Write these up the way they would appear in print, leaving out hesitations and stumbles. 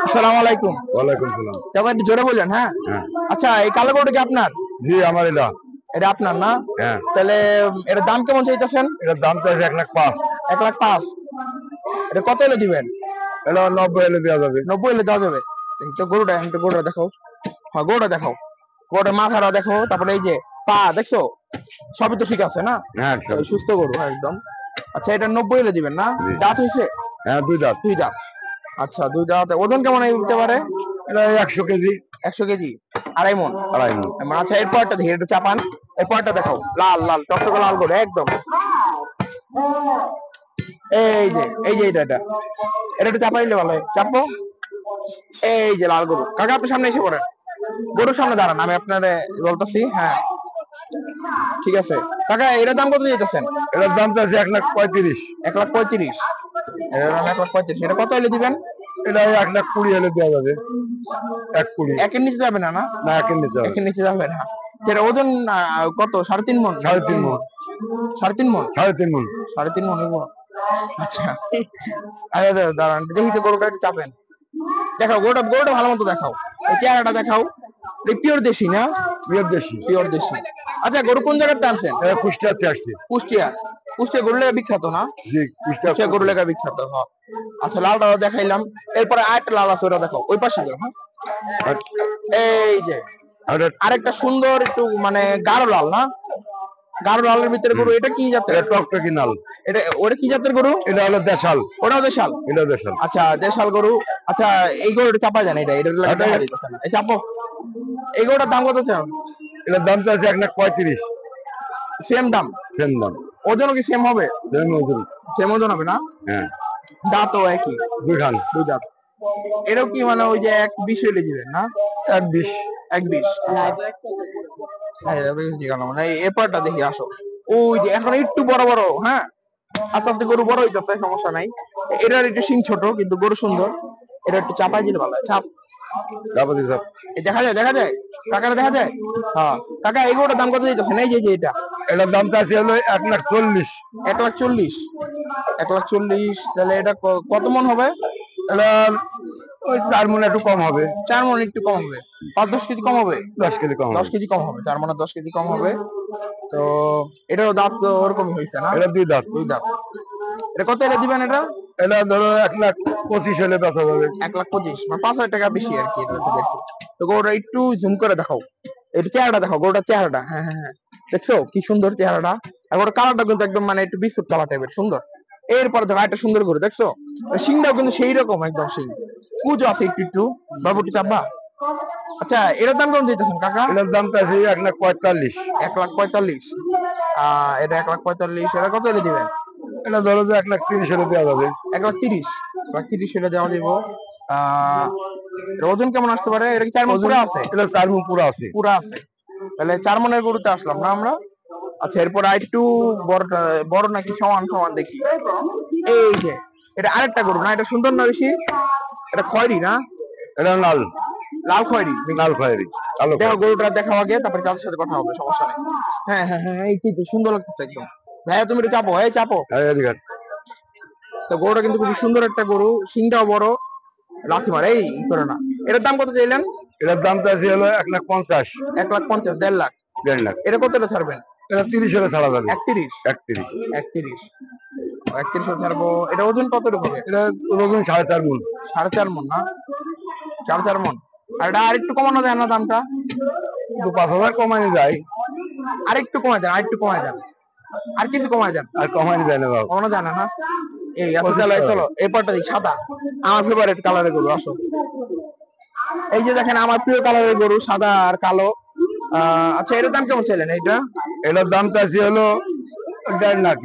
আসসালামু আলাইকুম। ওয়ালাইকুম সালাম। তবে একটু জোরে বললেন, হ্যাঁ? হ্যাঁ। আচ্ছা, এই কালো গরুটা কি আপনার? জি, আমার এটা। এটা আপনার না? হ্যাঁ। তাহলে এটার দাম কেমন চাইতেছেন? এটার দাম তো আছে 1,05,000। 1,05,000। এটা কত হলে দিবেন? এটা 90 হলে দেওয়া যাবে। 90 হলে দেওয়া যাবে। এই তো গরুটা দেখাও। হ্যাঁ, গরুটা দেখাও। গরুটার মাথাটা দেখো, তারপরে এই যে পা দেখছো, সবই তো ঠিক আছে না? হ্যাঁ, ওই সুস্থ গরু একদম। আচ্ছা, এটা 90 হলে দিবেন না? জি। দাঁত হয়েছে? হ্যাঁ, 2 দাঁত। 2 দাঁত। আচ্ছা, 2 দাঁত। ওজন কেমন হতে পারে? এটা 100 কেজি। 100 কেজি, 2.5 মণ। 2.5 মণ। আচ্ছা, এরপরটা দেখি, একটু চাপান। এরপরটা দেখাও, লাল লাল টকটকে লাল করে একদম। এই যে এটা একটু চাপাইলে ভালো হয়। চাপো। এই যে লাল গরু। কাকা, আপনি সামনে এসে পড়েন। গরুর সামনে দাঁড়ান, আমি আপনারে বলতেছি। হ্যাঁ, ঠিক আছে। কাকা, এটার দাম কত দিতেছেন? এটার দাম তো আছে 1,35,000। 1,35,000। এটার দাম 1,35,000। এটা কত হলে দিবেন? এটা 1,20,000 হলে দেওয়া যাবে। 1,20,000। একের নিচে যাবে না? না, না, একের নিচে হবে। একের নিচে যাবে না। সেটা ওজন কত? 3.5 মণ? 3.5 মণ। 3.5 মণ? 3.5 মণ। 3.5 মণ হইব। আচ্ছা, আরে দাঁড়ান, দেখি তো গরুটা একটু চাপেন। দেখাও গরুটা ভালো মতো দেখাও। এই চেহারাটা দেখাও। পিওর দেশি না? পিওর দেশি। পিওর দেশি। আচ্ছা, গরু কোন জায়গাতে আনছেন? এটা কুষ্টিয়াতে আসছে। কুষ্টিয়া। কুষ্টিয়া গরু লেগা বিখ্যাত না? জি, কুষ্টিয়া গরু লেগা বিখ্যাত। হ্যাঁ। আচ্ছা, লালটা দেখাইলাম। এরপরে আরেকটা লাল আছে, ওটা দেখাও। ওই পাশে যাও। হ্যাঁ, এই যে আরেকটা সুন্দর একটু মানে গাঢ় লাল না? গাঢ় লালের ভিতরে গরু। এটা কি জাতের? এটা টকটকি লাল। ওটা কি জাতের গরু? এটা হলো দেশাল। ওটাও দেশাল? এটা দেশাল। আচ্ছা, দেশাল গরু। আচ্ছা, এই গরুটা চাপা যায় না, এটা দেখা যাইতেছে না। এই চাপো। এই গরুটার দাম কত চাও? এটার দাম তো আছে 1,35,000। সেম দাম? সেম দাম। ওজনও কি সেম হবে? সেম ওজন। সেম ওজন হবে না? হ্যাঁ। দাঁতও একই? 2 খান। 2 দাঁত। এটাও কি মানে ওই যে 1,20 হলে দিবেন না? 1,20,000। 1,20। মানে এরপরটা দেখি, আসো। ওই যে এখন একটু বড় বড়, হ্যাঁ, আস্তে আস্তে গরু বড় হইতেছে, সমস্যা নাই। এটার একটু সিং ছোট, কিন্তু গরু সুন্দর। এটা একটু চাপাই দিলে ভালো হয়। চাপ। দেখা যায়, দেখা যায়। কাকারা দেখা যায়। হ্যাঁ। কাকা, এই গরুটার দাম কত দিতেছেন? এই যে এটা। এটার দাম তো আছে হলো 1,40,000। 1,40,000। 1,40,000। তাহলে এটা কত মন হবে? এটা ওই 4 মণ একটু কম হবে। 4 মণ একটু কম হবে। 5-10 কেজি কম হবে? 10 কেজি কম হবে। 10 কেজি কম হবে। 4 মণে 10 কেজি কম হবে। তো এটারও দাঁত তো ওরকমই হয়েছে না? এটা 2 দাঁত। 2 দাঁত। এটা কত এলে দিবেন এটা? এটা ধরো 1,25,000 হলে বেচা যাবে। 1,25,000, মানে 5,000 টাকা বেশি আর কি। এটা থেকে একটু। তো গরুটা একটু জুম করে দেখাও। এটা চেহারাটা দেখাও, গরুটার চেহারাটা। হ্যাঁ হ্যাঁ হ্যাঁ, দেখছো কি সুন্দর চেহারাটা? আর ওর কালারটা কিন্তু একদম মানে একটু বিস্কুট কালার টাইপের, সুন্দর। এরপরে দেখো একটা সুন্দর গরু, দেখছো? শিংটাও কিন্তু সেই রকম, একদম শিং। কুচো আছে একটু একটু। বাবুটি চাপবা। আচ্ছা, এটার দাম কেমন দিতেছেন কাকা? এটার দাম তো আছে 1,45,000। 1,45,000। এটা 1,45,000। এটা কত হলে দিবেন? এটা ধরো যে 1,30,000 হলে দেওয়া যাবে। 1,30,000। 1,30,000 হলে দেওয়া যাবো। ওজন কেমন আসতে পারে? এটা কি 4 মণ পুরা আছে? এটা 4 মণ পুরা আছে। পুরা আছে। তাহলে 4 মণের গরুতে আসলাম না আমরা? আচ্ছা, এরপর আরেকটু বড়টা, বড় নাকি সমান সমান দেখি। এই যে এটা আরেকটা গরু না? এটা সুন্দর না বেশি? এটা খয়েরি না? এটা লাল। লাল খয়েরি? লাল খয়েরি। দেখো গরুটা দেখাও আগে, তারপরে তাদের সাথে কথা হবে, সমস্যা নেই। হ্যাঁ হ্যাঁ হ্যাঁ, এই তো সুন্দর লাগতেছে একদম। ভাইয়া, তুমি একটু চাপো। এই চাপো। তো গরুটা কিন্তু খুব সুন্দর একটা গরু, সিংটাও বড়। লাথি মারে, এই করে না। এটার দাম কত চাইলেন? এটার দাম তো আছে হলো 1,50,000। 1,50,000, 1,50,000। 1,50,000। এটা কতটা ছাড়বেন? এটা 30 হলে ছাড়া যাবে। 31? 31। 31। 31 ছাড়বো। এটা ওজন কতটুকু হবে? এটা ওজন 4.5 মণ। 4.5 মণ না? 4.5 মণ। আর এটা আরেকটু কমানো যায় না দামটা? 5,000 কমানো যায়। আরেকটু কমায় দেন, আরেকটু কমায় দেন। আর কিছু কমায় দেন। আর কমানো যায় না বাবা। কমানো যায় না? না, এই আচ্ছা, চলো চলো এরপরটা দিই, সাদা। আমার ফেভারিট কালারের গরু, আসো। এই যে দেখেন, আমার প্রিয় কালারের গরু, সাদা আর কালো। আচ্ছা, এটার দাম কেমন চাইলেন? এইটা এটার দাম তো আছে হলো 1.5 লাখ।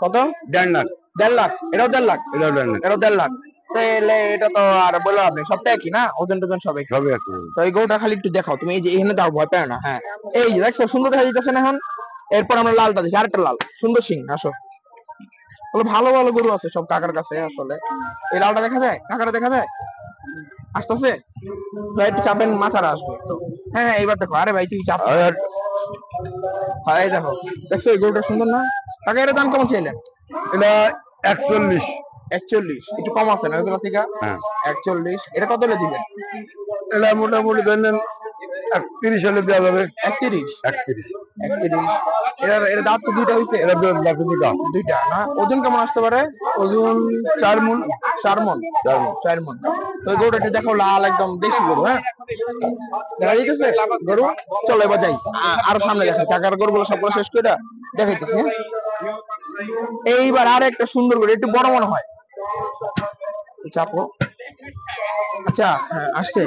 কত? 1.5 লাখ। 1.5 লাখ? এটাও 1.5 লাখ? এটাও 1.5 লাখ। এটাও 1.5 লাখ। তাহলে এটা তো আর বললো আপনি, সবটাই কি না? ওজন টোজন সব একই? সবই একই। তো এই গরুটা খালি একটু দেখাও তুমি। এই যে এখানে দাও, ভয় পায় না। হ্যাঁ, এই যে দেখছো সুন্দর দেখা যাইতেছে না এখন? এরপর আমরা লালটা দেখি, আরেকটা লাল সুন্দর সিং, আসো। ভালো ভালো গরু আছে সব কাকার কাছে আসলে। এই লালটা দেখা যায়? কাকারা দেখা যায়? আসতেছে? ভাই একটু চাপেন, মাথাটা আসবে তো। হ্যাঁ হ্যাঁ, এইবার দেখো। আরে ভাই, তুই চাপ। হ্যাঁ, এই দেখো, দেখছো এই গরুটা সুন্দর না? কাকা, এর দাম কেমন চাইলেন? এটা 41। 41, একটু কম আছে না ওইগুলো থেকে? হ্যাঁ 41, এটা কত হলে দিবেন? এটা মোটামুটি ধরেন 30 হলে দেওয়া যাবে। 31, 31 31। এর দাঁত তো দুইটা হইছে? এটা বাকি দুটা। দুইটা না? ওজন কেমন আসতে পারে? ওজন 4 মণ। 4 মণ। 4 মণ। 4 মণ। তো এই গরুটা একটু দেখো, লাল একদম দেশি গরু। হ্যাঁ, দেখা যাইতেছে গরু। চলো এবার যাই, আরো সামনে দেখাই। কাকার গরুগুলো সবগুলো শেষ করে দেখাইতেছি। হ্যাঁ? এইবার আর একটা সুন্দর গরু, একটু বড় মনে হয়। চাপো। আচ্ছা, হ্যাঁ আসছে।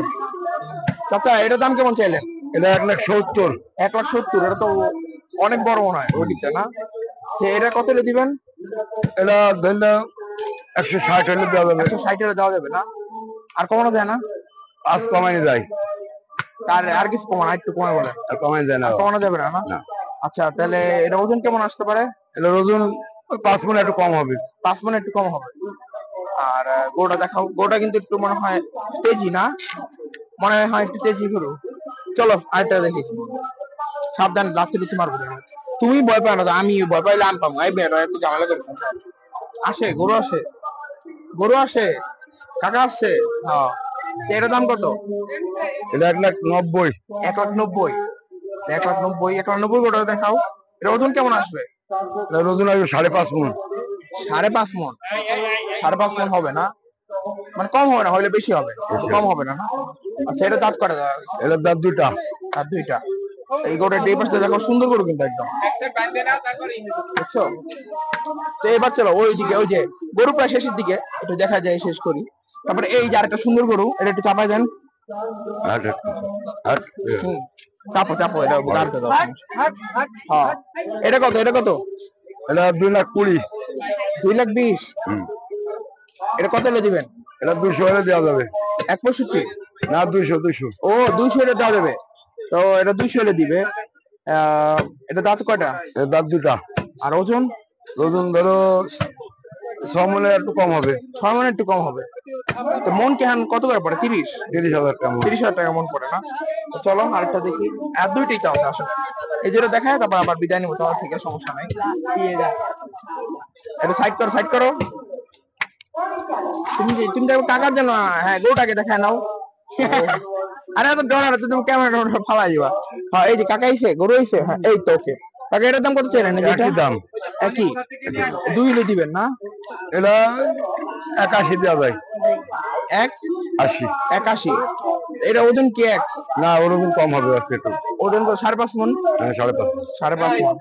চাচা, এটার দাম কেমন চাইলেন? এটা 1,70,000। 1,70,000। এটা তো অনেক বড় মনে হয় ওইদিকটা না? এটা কত হলে দিবেন? এটা ধরলে 160 হলে দেওয়া যাবে। 160 হলে দেওয়া যাবে না? আর কমানো যায় না? আজ কমাই যায়। তার আর কিছু কমানো, একটু কমায় বলেন। আর কমাই যায় না। কমানো যাবে না? না। আচ্ছা, তাহলে এটা ওজন কেমন আসতে পারে? এটা ওজন 5 মণ একটু কম হবে। 5 মণ একটু কম হবে। আর গরুটা দেখাও। গরুটা কিন্তু একটু মনে হয় তেজি না? মনে হয় একটু তেজি গরু। চলো আরেকটা দেখি। সাবধান, লাথি লুথি মারবো না। তুমি ভয় পাও না তো, আমি ভয় পাইলে আম পাবো। এই বেটা এত ঝামেলা করছে। আসে গরু, আসে গরু, আসে কাকা আসছে। হ্যাঁ, এর দাম কত? এটা 1,90,000। 1,90,000। 1,90,000। 1,90,000 গরুটা দেখাও। এর ওজন কেমন আসবে? এটার ওজন আসবে 5.5 মণ। 5.5 মণ? 5.5 মণ হবে না? মানে কম হবে না, হইলে বেশি হবে, কম হবে না? না। আচ্ছা, এটা দাঁত করে দেওয়া? এটার দাঁত দুটা। আর দুইটা। এই গরুটা এই পাশটা দেখো, সুন্দর গরু কিন্তু একদম। বুঝছো? তো এবার চলো ওইদিকে, ওই যে গরু প্রায় শেষের দিকে, একটু দেখা যায়, শেষ করি। তারপরে এই যে আরেকটা সুন্দর গরু, এটা একটু চাপাই দেন। হুম, চাপো চাপো, এটা দাঁড়াতে দাও। হ্যাঁ, এটা কত? এটা কত? এটা 2,20,000। 2,20,000। এটা কত হলে দিবেন? এটা 200 হলে দেওয়া যাবে। 1,65,000? না 200। ও, 200 হলে দেওয়া যাবে। তো এটা 200 হলে দিবে। এটা দাঁত কয়টা? এর দাঁত দুটা। আর ওজন? ওজন ধরো 6 মণের একটু কম হবে। 6 মণ একটু কম হবে। তো মন কেহান কত করে পড়ে? 30? 30,000 টাকা। 30,000 টাকা মন পড়ে না? তো চলো আরেকটা দেখি। আর দুইটাই তো আছে আসলে। এই যেটা দেখায়, তারপর আবার বিদায় নিবো। তাও থেকে সমস্যা নাই। এটা সাইড করো, সাইড করো। তুমি দেখো কাকার জন্য। হ্যাঁ, গরুটাকে দেখায় নাও। আরে এত ডলার, তুমি ক্যামেরা ফালাই দিবা। হ্যাঁ, এই যে কাকা আইছে, গরু আইছে। হ্যাঁ, এই তো ওকে। কাকা, এটার দাম কত চাইলেন? একই দাম। একই? 2 হলে দিবেন না? এটা 81 দেওয়া যায়। 1,80? 80। এটা ওজন কি এক? না, ওর ওজন কম হবে একটু। ওজন কত? 5.5 মণ? হ্যাঁ 5.5। 5.5 মণ।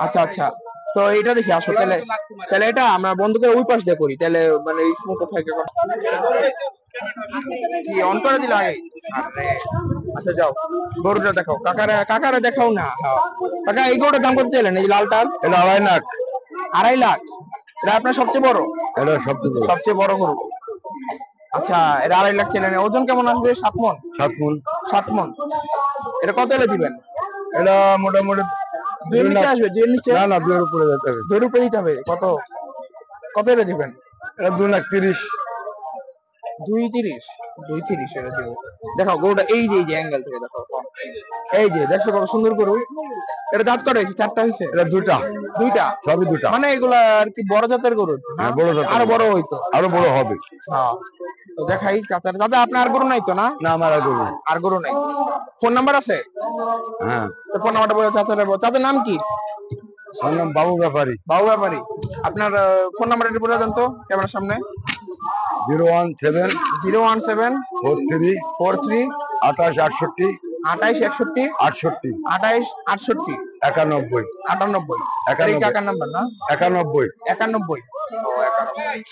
আচ্ছা আচ্ছা, তো এটা দেখি আসো। তাহলে তাহলে এটা আমরা বন্ধ করে ওই পাশ দিয়ে করি, তাহলে মানে রিস্ক মতো থাকে। কি অন করে দিলে আগে? আরে, আচ্ছা যাও, গরুটা দেখাও। কাকারা দেখাও না। হ্যাঁ কাকা, এই গরুটার দাম কত চাইলেন? এই লালটার? এটা 2.5 লাখ। 2.5 লাখ? এটা আপনার সবচেয়ে বড়? এটা সবচেয়ে সবচেয়ে বড় গরু। আচ্ছা, এটা 2.5 লাখ চাইলেন। ওজন কেমন আসবে? 7 মণ? 7 মণ। 7 মণ। এটা কত হলে দিবেন? এটা মোটামুটি 2 নিচে আসবে? 2 নিচে? না 2 এর উপরে যেতে হবে। 2 উপরে দিতে হবে। কত কত হলে দিবেন? এটা 2,30,000। 2.30? 2.30 এটা দিব। দেখো গরুটা, এই যে অ্যাঙ্গেল থেকে দেখো। এই যে দেখছো কত সুন্দর গরু। এটা দাঁত কটা হয়েছে? 4টা হয়েছে? এটা দুটা। দুইটা? সবই দুটা। মানে এগুলা আর কি বড় জাতের গরু না? হ্যাঁ, বড় জাতের। আরো বড় হইতো? আরো বড় হবে। হ্যাঁ, তো দেখাই চাচার। দাদা, আপনার আর গরু নাই তো? না, না আমার আর গরু। আর গরু নাই। ফোন নাম্বার আছে? হ্যাঁ। তো ফোন নাম্বারটা বলে চাচার। চাচার নাম কি? আমার নাম বাবু ব্যাপারী। বাবু ব্যাপারী। আপনার ফোন নাম্বারটা বলে দেন তো ক্যামেরার সামনে। 017 017 43 43 28 68 28 61 68 28 68 91 98। এই কাকার নাম্বার না? 91 91? ও 91,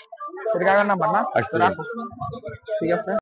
এটা কাকার নাম্বার না? আচ্ছা। রাখো, ঠিক আছে।